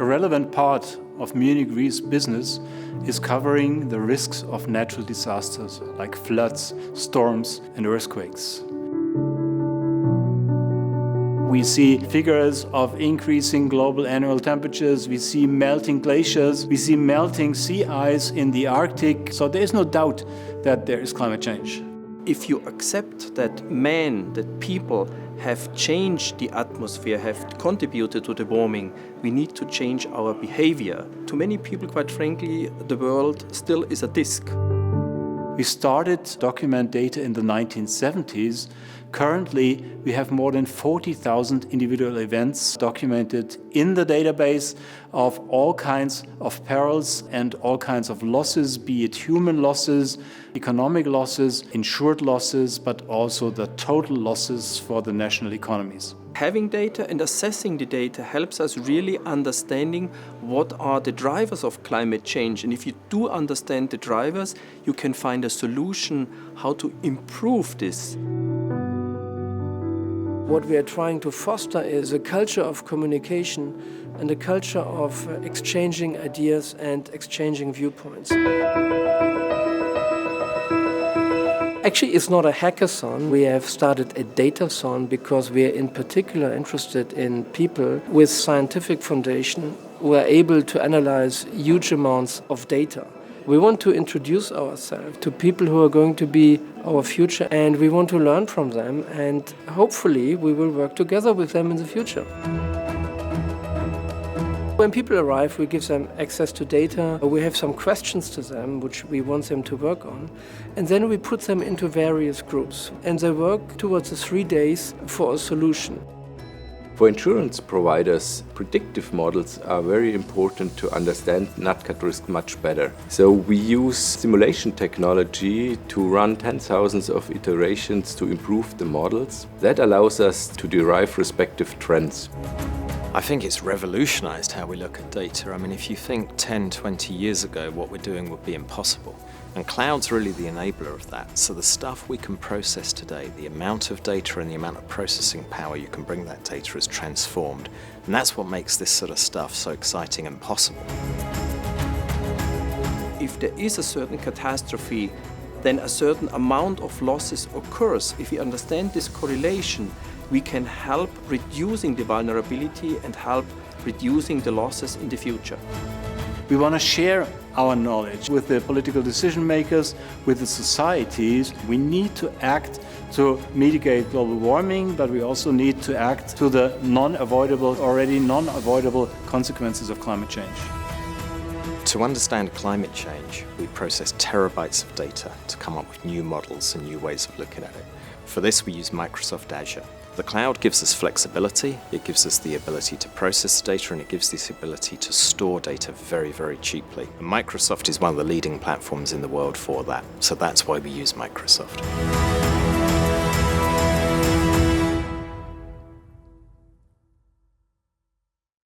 A relevant part of Munich Re's business is covering the risks of natural disasters like floods, storms and earthquakes. We see figures of increasing global annual temperatures, we see melting glaciers, we see melting sea ice in the Arctic, so there is no doubt that there is climate change. If you accept that people have changed the atmosphere, have contributed to the warming, we need to change our behavior. To many people, quite frankly, the world still is a disk. We started to document data in the 1970s. Currently, we have more than 40,000 individual events documented in the database of all kinds of perils and all kinds of losses, be it human losses, economic losses, insured losses, but also the total losses for the national economies. Having data and assessing the data helps us really understanding what are the drivers of climate change. And if you do understand the drivers, you can find a solution how to improve this. What we are trying to foster is a culture of communication and a culture of exchanging ideas and exchanging viewpoints. Actually, it's not a hackathon. We have started a Datathon because we are in particular interested in people with scientific foundation who are able to analyze huge amounts of data. We want to introduce ourselves to people who are going to be our future, and we want to learn from them, and hopefully we will work together with them in the future. When people arrive, we give them access to data. We have some questions to them, which we want them to work on. And then we put them into various groups. And they work towards the 3 days for a solution. For insurance providers, predictive models are very important to understand NatCat risk much better. So we use simulation technology to run 10,000s of iterations to improve the models. That allows us to derive respective trends. I think it's revolutionized how we look at data. I mean, if you think 10, 20 years ago, what we're doing would be impossible. And cloud's really the enabler of that. So the stuff we can process today, the amount of data and the amount of processing power you can bring that data is transformed. And that's what makes this sort of stuff so exciting and possible. If there is a certain catastrophe, then a certain amount of losses occurs. If we understand this correlation, we can help reducing the vulnerability and help reducing the losses in the future. We want to share our knowledge with the political decision makers, with the societies. We need to act to mitigate global warming, but we also need to act to the already non-avoidable consequences of climate change. To understand climate change, we process terabytes of data to come up with new models and new ways of looking at it. For this, we use Microsoft Azure. The cloud gives us flexibility, it gives us the ability to process data, and it gives us the ability to store data very, very cheaply. And Microsoft is one of the leading platforms in the world for that, so that's why we use Microsoft.